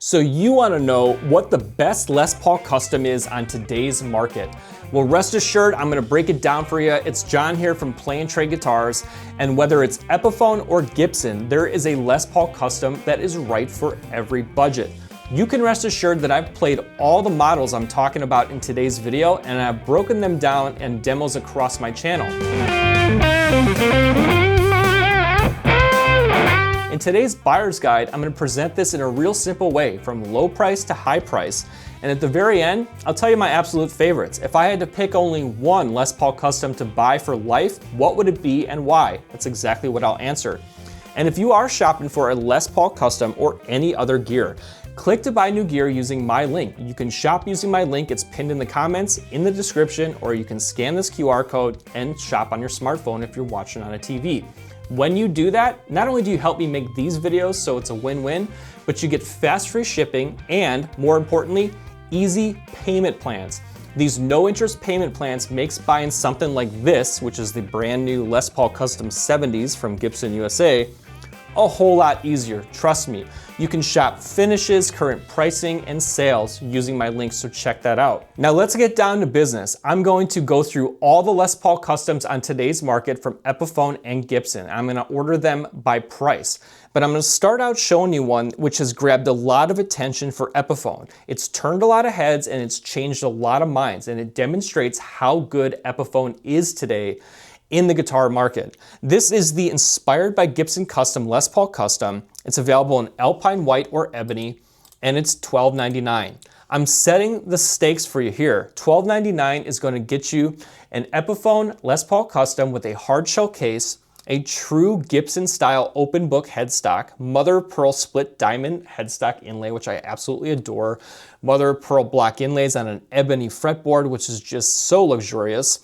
So you want to know what the best Les Paul Custom is on today's market. Well, rest assured, I'm going to break it down for you. It's John here from Play and Trade Guitars, and whether it's Epiphone or Gibson, there is a Les Paul Custom that is right for every budget. You can rest assured that I've played all the models I'm talking about in today's video, and I've broken them down in demos across my channel. In today's buyer's guide, I'm going to present this in a real simple way, from low price to high price. And at the very end, I'll tell you my absolute favorites. If I had to pick only one Les Paul Custom to buy for life, what would it be and why? That's exactly what I'll answer. And if you are shopping for a Les Paul Custom or any other gear, click to buy new gear using my link. You can shop using my link. It's pinned in the comments, in the description, or you can scan this QR code and shop on your smartphone if you're watching on a TV. When you do that, not only do you help me make these videos, so it's a win-win, but you get fast free shipping and, more importantly, easy payment plans. These no interest payment plans makes buying something like this, which is the brand new Les Paul Custom 70s from Gibson USA, a whole lot easier, trust me. You can shop finishes, current pricing, and sales using my links, so check that out. Now let's get down to business. I'm going to go through all the Les Paul Customs on today's market from Epiphone and Gibson. I'm gonna order them by price, but I'm gonna start out showing you one which has grabbed a lot of attention for Epiphone. It's turned a lot of heads and it's changed a lot of minds, and it demonstrates how good Epiphone is today in the guitar market. This is the Inspired by Gibson Custom Les Paul Custom. It's available in Alpine White or Ebony, and it's $12.99. I'm setting the stakes for you here. $12.99 is going to get you an Epiphone Les Paul Custom with a hard shell case, a true Gibson style open book headstock, mother of pearl split diamond headstock inlay, which I absolutely adore, mother of pearl block inlays on an ebony fretboard, which is just so luxurious,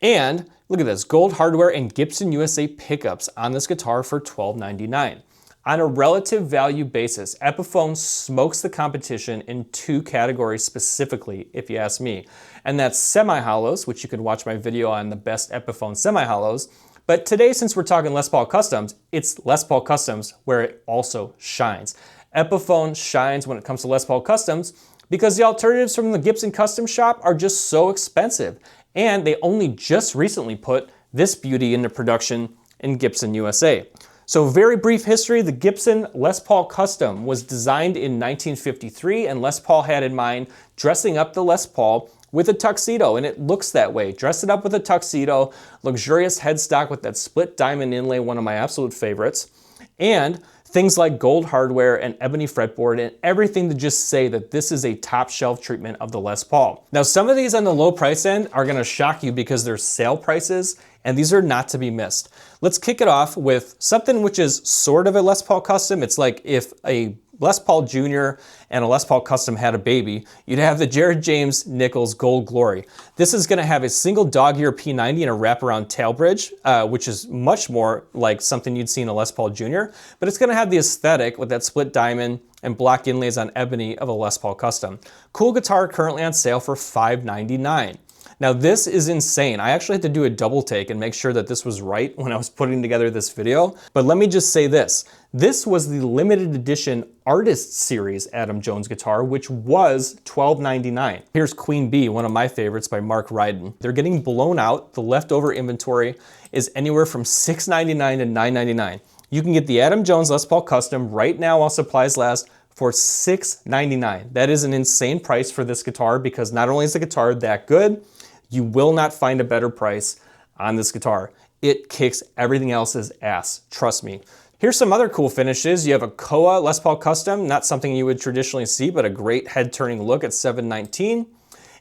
and look at this, gold hardware and Gibson USA pickups on this guitar for $12.99. On a relative value basis, Epiphone smokes the competition in two categories specifically, if you ask me. And that's semi-hollows, which you can watch my video on the best Epiphone semi-hollows. But today, since we're talking Les Paul Customs, it's Les Paul Customs where it also shines. Epiphone shines when it comes to Les Paul Customs because the alternatives from the Gibson Custom Shop are just so expensive. And they only just recently put this beauty into production in Gibson USA. So very brief history, the Gibson Les Paul Custom was designed in 1953, and Les Paul had in mind dressing up the Les Paul with a tuxedo, and it looks that way. Dress it up with a tuxedo, luxurious headstock with that split diamond inlay, one of my absolute favorites, and things like gold hardware and ebony fretboard and everything to just say that this is a top shelf treatment of the Les Paul. Now, some of these on the low price end are gonna shock you because they're sale prices, and these are not to be missed. Let's kick it off with something which is sort of a Les Paul Custom. It's like if a Les Paul Jr. and a Les Paul Custom had a baby, you'd have the Jared James Nichols Gold Glory. This is gonna have a single dog ear P90 and a wraparound tail bridge, which is much more like something you'd see in a Les Paul Jr., but it's gonna have the aesthetic with that split diamond and block inlays on ebony of a Les Paul Custom. Cool guitar currently on sale for $5.99. Now this is insane. I actually had to do a double take and make sure that this was right when I was putting together this video. But let me just say this. This was the limited edition Artist Series Adam Jones guitar, which was $12.99. Here's Queen Bee, one of my favorites by Mark Ryden. They're getting blown out. The leftover inventory is anywhere from $6.99 to $9.99. You can get the Adam Jones Les Paul Custom right now while supplies last for $6.99. That is an insane price for this guitar because not only is the guitar that good, you will not find a better price on this guitar. It kicks everything else's ass, trust me. Here's some other cool finishes. You have a Koa Les Paul Custom, not something you would traditionally see, but a great head-turning look at $7.19.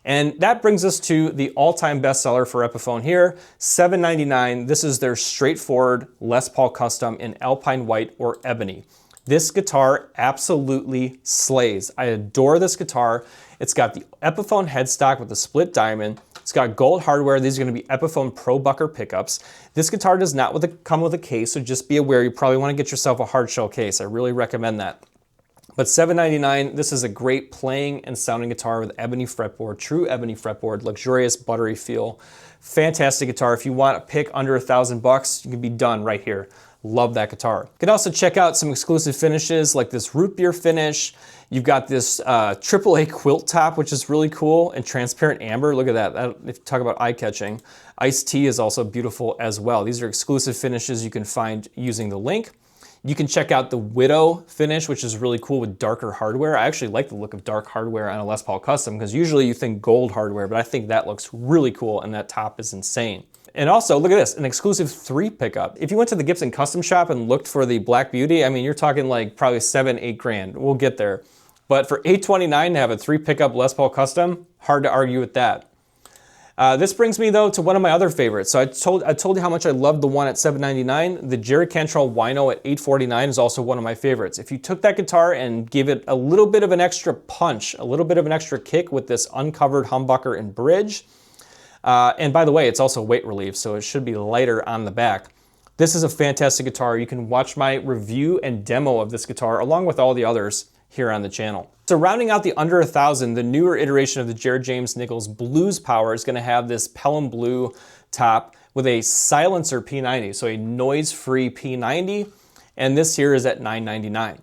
And that brings us to the all-time bestseller for Epiphone here, $7.99. This is their straightforward Les Paul Custom in Alpine White or Ebony. This guitar absolutely slays. I adore this guitar. It's got the Epiphone headstock with the split diamond. It's got gold hardware. These are going to be Epiphone Pro Bucker pickups. This guitar does not come with a case, so just be aware you probably want to get yourself a hard shell case. I really recommend that. But $7.99, this is a great playing and sounding guitar with ebony fretboard, true ebony fretboard, luxurious buttery feel. Fantastic guitar. If you want a pick under $1,000, you can be done right here. Love that guitar. You can also check out some exclusive finishes like this root beer finish. You've got this AAA quilt top, which is really cool, and transparent amber. Look at that. If you talk about eye-catching. Iced tea is also beautiful as well. These are exclusive finishes you can find using the link. You can check out the Widow finish, which is really cool with darker hardware. I actually like the look of dark hardware on a Les Paul Custom because usually you think gold hardware, but I think that looks really cool and that top is insane. And also, look at this, an exclusive 3 pickup. If you went to the Gibson Custom Shop and looked for the Black Beauty, I mean, you're talking like probably 7, 8 grand. We'll get there. But for $829 to have a 3 pickup Les Paul Custom, hard to argue with that. This brings me though to one of my other favorites. So I told you how much I loved the one at $799. The Jerry Cantrell Wino at $849 is also one of my favorites. If you took that guitar and gave it a little bit of an extra punch, a little bit of an extra kick with this uncovered humbucker and bridge, and by the way, it's also weight relief, so it should be lighter on the back. This is a fantastic guitar. You can watch my review and demo of this guitar along with all the others here on the channel. So rounding out the under $1,000, the newer iteration of the Jared James Nichols Blues Power is going to have this Pelham Blue top with a silencer P90, so a noise-free P90, and this here is at $999.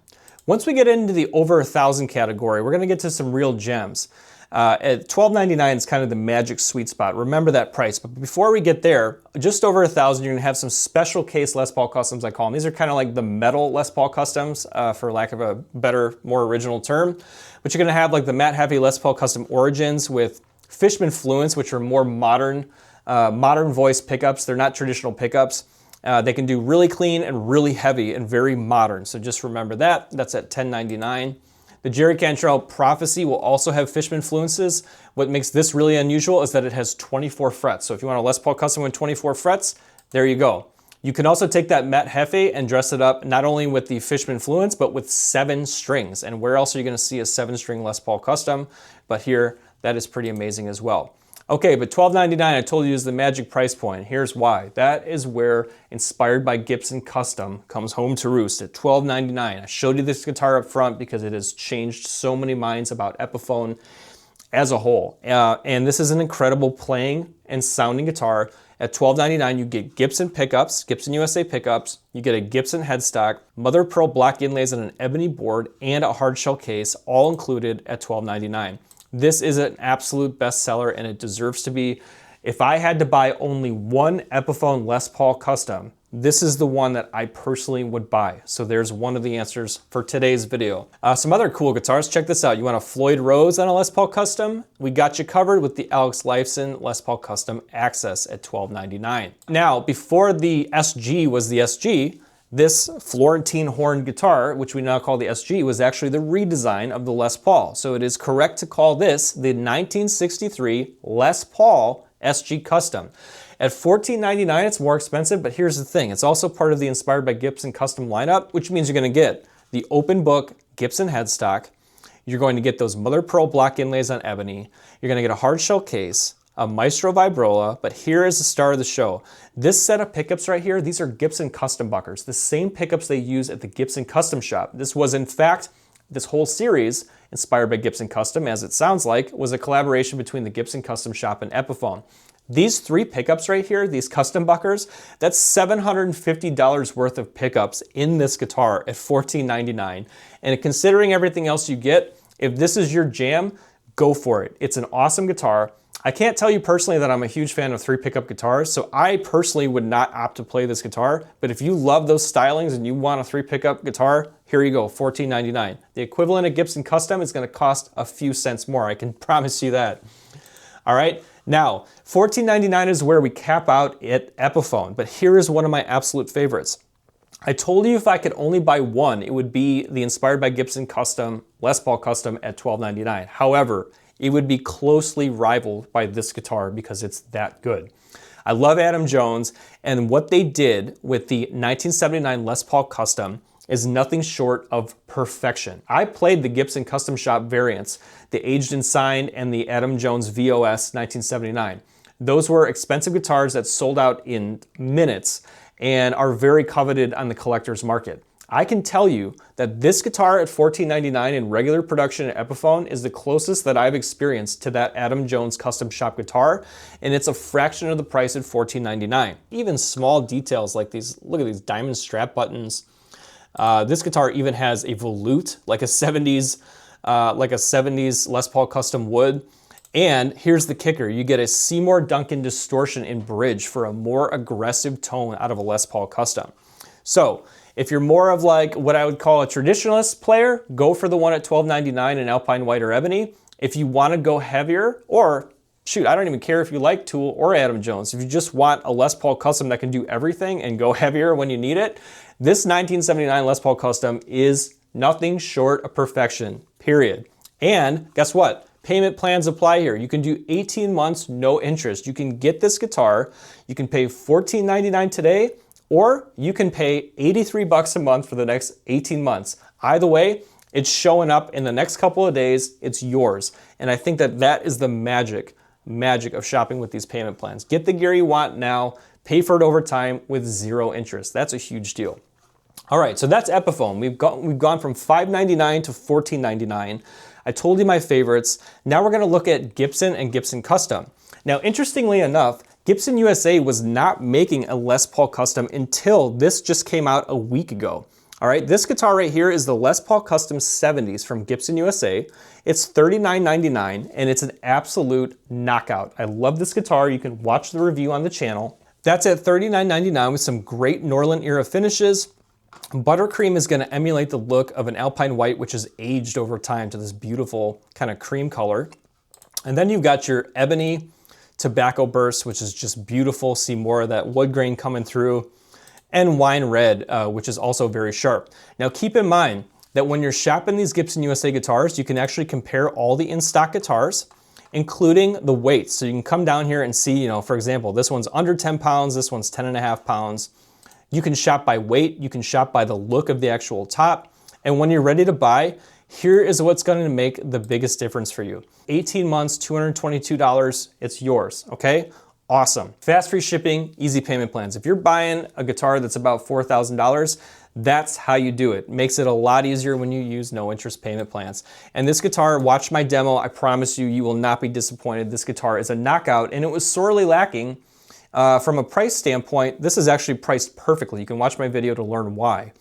Once we get into the over $1,000 category, we're going to get to some real gems. At $1299 is kind of the magic sweet spot. Remember that price. But before we get there, just over $1,000, you're going to have some special case Les Paul Customs, I call them. These are kind of like the metal Les Paul Customs, for lack of a better, more original term. But you're going to have like the matte heavy Les Paul Custom Origins with Fishman Fluence, which are more modern voice pickups. They're not traditional pickups. They can do really clean and really heavy and very modern. So just remember that. That's at $1099. The Jerry Cantrell Prophecy will also have Fishman Fluences. What makes this really unusual is that it has 24 frets. So if you want a Les Paul Custom with 24 frets, there you go. You can also take that Matte Hefe and dress it up not only with the Fishman Fluence, but with 7 strings. And where else are you going to see a 7-string Les Paul Custom? But here, that is pretty amazing as well. Okay, but $1299 I told you is the magic price point. Here's why. That is where Inspired by Gibson Custom comes home to roost at $1299. I showed you this guitar up front because it has changed so many minds about Epiphone as a whole. And this is an incredible playing and sounding guitar. At $1299, you get Gibson pickups, Gibson USA pickups, you get a Gibson headstock, mother of pearl black inlays on an ebony board, and a hard shell case, all included at $1299. This is an absolute bestseller and it deserves to be. If I had to buy only one Epiphone Les Paul Custom, this is the one that I personally would buy. So there's one of the answers for today's video. Some other cool guitars, check this out. You want a Floyd Rose on a Les Paul Custom? We got you covered with the Alex Lifeson Les Paul Custom Access at $1299. Now, before the SG was the SG, this Florentine horn guitar, which we now call the SG, was actually the redesign of the Les Paul. So it is correct to call this the 1963 Les Paul SG Custom. At $1499, it's more expensive, but here's the thing. It's also part of the Inspired by Gibson Custom lineup, which means you're going to get the open book Gibson headstock. You're going to get those mother of pearl block inlays on ebony. You're going to get a hard shell case, a Maestro Vibrola, but here is the star of the show. This set of pickups right here, these are Gibson custom buckers, the same pickups they use at the Gibson Custom Shop. This was, in fact, this whole series, Inspired by Gibson Custom, as it sounds like, was a collaboration between the Gibson Custom Shop and Epiphone. These 3 pickups right here, these custom buckers, that's $750 worth of pickups in this guitar at $1499. And considering everything else you get, if this is your jam, go for it. It's an awesome guitar. I can't tell you personally that I'm a huge fan of 3 pickup guitars, so I personally would not opt to play this guitar, but if you love those stylings and you want a 3 pickup guitar, here you go, $1499. The equivalent of Gibson Custom is going to cost a few cents more, I can promise you that. All right, now, $1499 is where we cap out at Epiphone, but here is one of my absolute favorites. I told you if I could only buy one, it would be the Inspired by Gibson Custom Les Paul Custom at $1299. However, it would be closely rivaled by this guitar because it's that good. I love Adam Jones, and what they did with the 1979 Les Paul Custom is nothing short of perfection. I played the Gibson Custom Shop variants, the Aged and Signed and the Adam Jones VOS 1979. Those were expensive guitars that sold out in minutes and are very coveted on the collector's market. I can tell you that this guitar at $14.99 in regular production at Epiphone is the closest that I've experienced to that Adam Jones custom shop guitar, and it's a fraction of the price at $14.99. Even small details like these, look at these diamond strap buttons. This guitar even has a volute, like a 70s Les Paul custom wood. And here's the kicker, you get a Seymour Duncan distortion in bridge for a more aggressive tone out of a Les Paul custom. So if you're more of like what I would call a traditionalist player, go for the one at $12.99 in Alpine White or Ebony. If you want to go heavier, or shoot, I don't even care if you like Tool or Adam Jones. If you just want a Les Paul custom that can do everything and go heavier when you need it, this 1979 Les Paul custom is nothing short of perfection, period. And guess what? Payment plans apply here. You can do 18 months, no interest. You can get this guitar, you can pay $14.99 today, or you can pay $83 a month for the next 18 months. Either way, it's showing up in the next couple of days, it's yours. And I think that that is the magic of shopping with these payment plans. Get the gear you want now, pay for it over time with zero interest. That's a huge deal. All right, so that's Epiphone. We've gone from $5.99 to $14.99. I told you my favorites. Now we're gonna look at Gibson and Gibson Custom. Now, interestingly enough, Gibson USA was not making a Les Paul custom until this just came out a week ago. All right, this guitar right here is the Les Paul Custom 70s from Gibson USA. It's $39.99 and it's an absolute knockout. I love this guitar. You can watch the review on the channel. That's at $39.99 with some great Norland era finishes. Buttercream is going to emulate the look of an Alpine White, which has aged over time to this beautiful kind of cream color. And then you've got your Ebony Tobacco Burst, which is just beautiful. See more of that wood grain coming through. And Wine Red, which is also very sharp. Now keep in mind that when you're shopping these Gibson USA guitars, you can actually compare all the in-stock guitars, including the weights. So you can come down here and see, for example, this one's under 10 pounds, this one's 10.5 pounds. You can shop by weight, you can shop by the look of the actual top, and when you're ready to buy, here is what's going to make the biggest difference for you. 18 months, $222, it's yours, okay? Awesome. Fast free shipping, easy payment plans. If you're buying a guitar that's about $4,000, that's how you do it. Makes it a lot easier when you use no interest payment plans. And this guitar, watch my demo, I promise you, you will not be disappointed. This guitar is a knockout, and it was sorely lacking. From a price standpoint, this is actually priced perfectly. You can watch my video to learn why.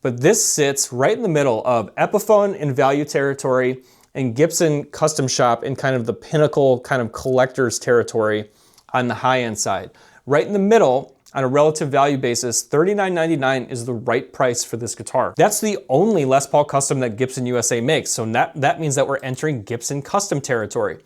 But this sits right in the middle of Epiphone in value territory and Gibson Custom Shop in kind of the pinnacle kind of collector's territory on the high-end side. Right in the middle, on a relative value basis, $39.99 is the right price for this guitar. That's the only Les Paul Custom that Gibson USA makes, so that means that we're entering Gibson Custom territory.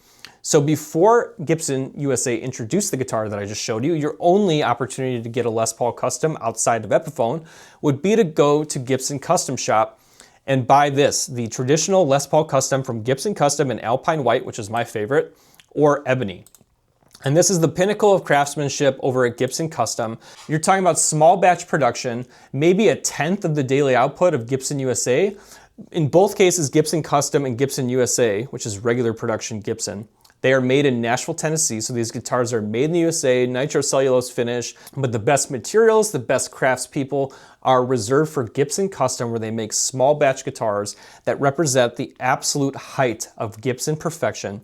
So before Gibson USA introduced the guitar that I just showed you, your only opportunity to get a Les Paul Custom outside of Epiphone would be to go to Gibson Custom Shop and buy this, the traditional Les Paul Custom from Gibson Custom in Alpine White, which is my favorite, or Ebony. And this is the pinnacle of craftsmanship over at Gibson Custom. You're talking about small batch production, maybe a tenth of the daily output of Gibson USA. In both cases, Gibson Custom and Gibson USA, which is regular production Gibson, they are made in Nashville, Tennessee, so these guitars are made in the USA, nitrocellulose finish, but the best materials, the best craftspeople are reserved for Gibson Custom, where they make small batch guitars that represent the absolute height of Gibson perfection.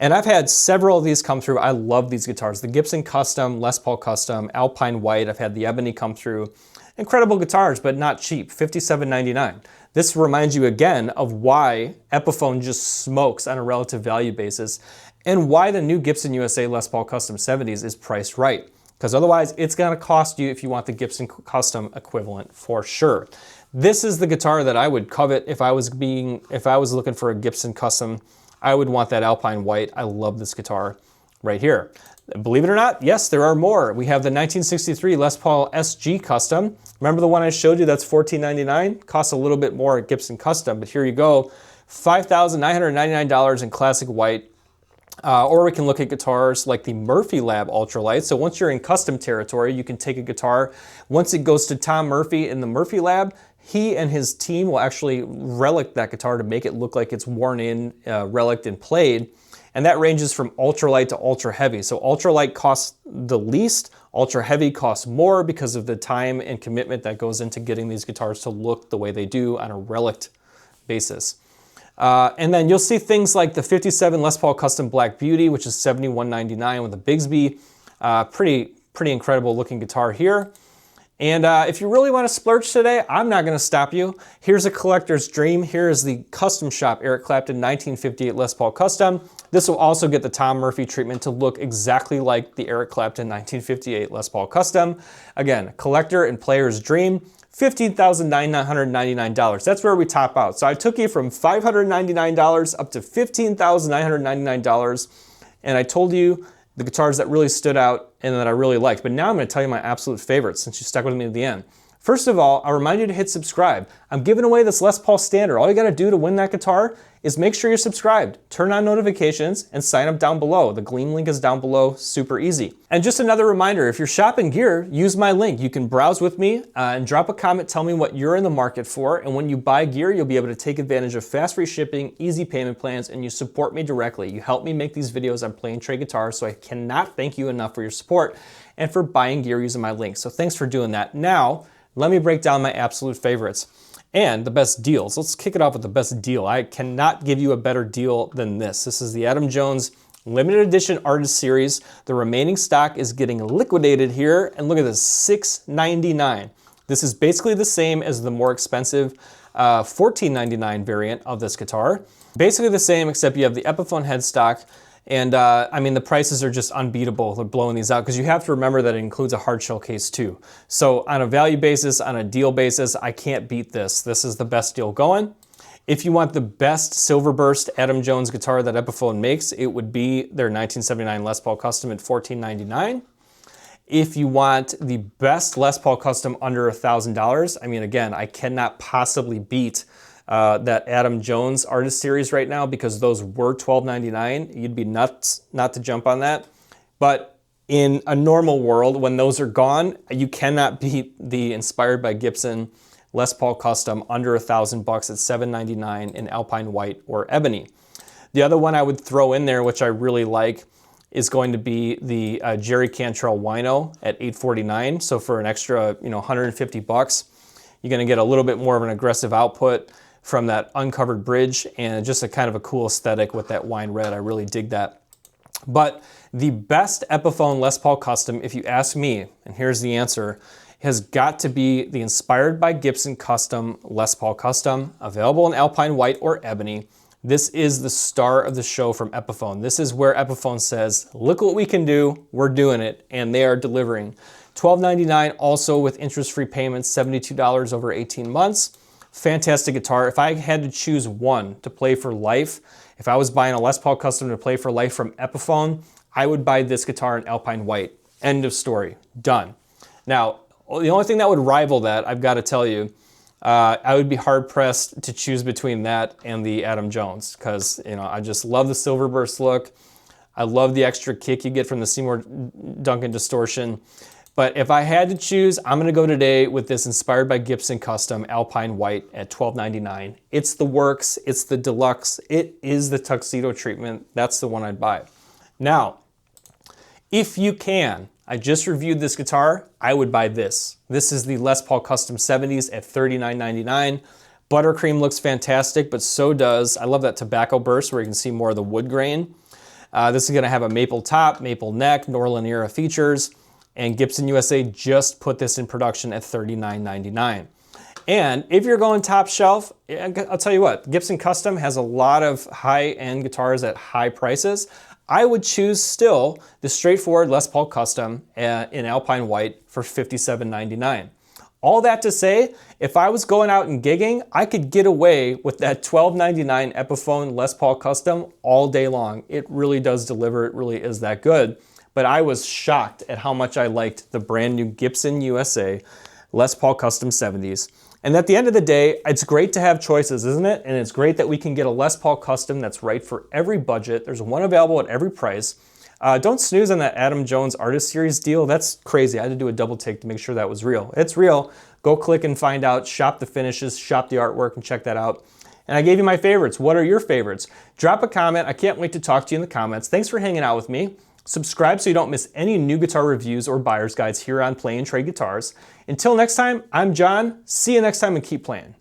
And I've had several of these come through. I love these guitars. The Gibson Custom, Les Paul Custom, Alpine White, I've had the Ebony come through. Incredible guitars, but not cheap, $57.99. This reminds you again of why Epiphone just smokes on a relative value basis, and why the new Gibson USA Les Paul Custom 70s is priced right. Because otherwise, it's gonna cost you if you want the Gibson Custom equivalent for sure. This is the guitar that I would covet if I was looking for a Gibson Custom. I would want that Alpine White. I love this guitar right here. Believe it or not, yes, there are more. We have the 1963 Les Paul SG Custom. Remember the one I showed you that's $14.99? Costs a little bit more at Gibson Custom, but here you go. $5,999 in classic white. Or we can look at guitars like the Murphy Lab Ultralight. So once you're in custom territory, you can take a guitar. Once it goes to Tom Murphy in the Murphy Lab, he and his team will actually relic that guitar to make it look like it's worn in, reliced and played. And that ranges from ultralight to ultra heavy. So ultralight costs the least, Ultra heavy costs more because of the time and commitment that goes into getting these guitars to look the way they do on a relic basis. And then you'll see things like the 57 Les Paul Custom Black Beauty, which is $71.99 with a Bigsby. Pretty incredible looking guitar here. And if you really want to splurge today, I'm not going to stop you. Here's a collector's dream. Here is the Custom Shop Eric Clapton 1958 Les Paul Custom. This will also get the Tom Murphy treatment to look exactly like the Eric Clapton 1958 Les Paul Custom. Again, collector and player's dream, $15,999. That's where we top out. So I took you from $599 up to $15,999, and I told you the guitars that really stood out and that I really liked. But now I'm going to tell you my absolute favorites since you stuck with me to the end. First of all, I'll remind you to hit subscribe. I'm giving away this Les Paul Standard. All you got to do to win that guitar is make sure you're subscribed, turn on notifications, and sign up down below. The Gleam link is down below, super easy. And just another reminder, if you're shopping gear, use my link. You can browse with me and drop a comment, tell me what you're in the market for, and when you buy gear, you'll be able to take advantage of fast free shipping, easy payment plans, and you support me directly. You help me make these videos on playing trade guitars, so I cannot thank you enough for your support and for buying gear using my link. So thanks for doing that. Now, let me break down my absolute favorites and the best deals. Let's kick it off with the best deal. I cannot give you a better deal than this. This is the Adam Jones limited edition artist series. The remaining stock is getting liquidated here, and look at this, $699. This is basically the same as the more expensive $14.99 variant of this guitar. Basically the same, except you have the Epiphone headstock. And I mean, the prices are just unbeatable. They're blowing these out because you have to remember that it includes a hard shell case too. So on a value basis, on a deal basis, I can't beat this. This is the best deal going. If you want the best silver burst Adam Jones guitar that Epiphone makes, it would be their 1979 Les Paul Custom at $14.99. If you want the best Les Paul Custom under $1,000, I mean, again, I cannot possibly beat that Adam Jones artist series right now because those were $12.99. You'd be nuts not to jump on that. But in a normal world, when those are gone, you cannot beat the Inspired by Gibson Les Paul Custom under $1,000 at $799 in Alpine White or Ebony. The other one I would throw in there, which I really like, is going to be the Jerry Cantrell Wino at $849. So for an extra, $150, you're going to get a little bit more of an aggressive output from that uncovered bridge and just a kind of a cool aesthetic with that wine red. I really dig that. But the best Epiphone Les Paul Custom, if you ask me, and here's the answer, has got to be the Inspired by Gibson Custom Les Paul Custom, available in Alpine White or Ebony. This is the star of the show from Epiphone. This is where Epiphone says, look what we can do, we're doing it, and they are delivering. $12.99 also with interest-free payments, $72 over 18 months. Fantastic guitar. If I had to choose one to play for life, if I was buying a Les Paul Custom to play for life from Epiphone, I would buy this guitar in Alpine White. End of story. Done. Now, the only thing that would rival that, I've got to tell you, I would be hard-pressed to choose between that and the Adam Jones because, I just love the silver burst look. I love the extra kick you get from the Seymour Duncan distortion. But if I had to choose, I'm going to go today with this Inspired by Gibson Custom Alpine White at $12.99. It's the works, it's the deluxe, it is the tuxedo treatment. That's the one I'd buy. Now, if you can, I just reviewed this guitar, I would buy this. This is the Les Paul Custom 70s at $39.99. Buttercream looks fantastic, but so does, I love that tobacco burst where you can see more of the wood grain. This is going to have a maple top, maple neck, Norland era features. And Gibson USA just put this in production at $39.99. And if you're going top shelf, I'll tell you what, Gibson Custom has a lot of high-end guitars at high prices. I would choose still the straightforward Les Paul Custom in Alpine White for $57.99. All that to say, if I was going out and gigging, I could get away with that $12.99 Epiphone Les Paul Custom all day long. It really does deliver, it really is that good. But I was shocked at how much I liked the brand new Gibson USA Les Paul Custom 70s. And at the end of the day, it's great to have choices, isn't it? And it's great that we can get a Les Paul Custom that's right for every budget. There's one available at every price. Don't snooze on that Adam Jones Artist Series deal. That's crazy. I had to do a double take to make sure that was real. It's real. Go click and find out. Shop the finishes, shop the artwork, and check that out. And I gave you my favorites. What are your favorites? Drop a comment. I can't wait to talk to you in the comments. Thanks for hanging out with me. Subscribe so you don't miss any new guitar reviews or buyer's guides here on Play and Trade Guitars. Until next time, I'm John. See you next time and keep playing.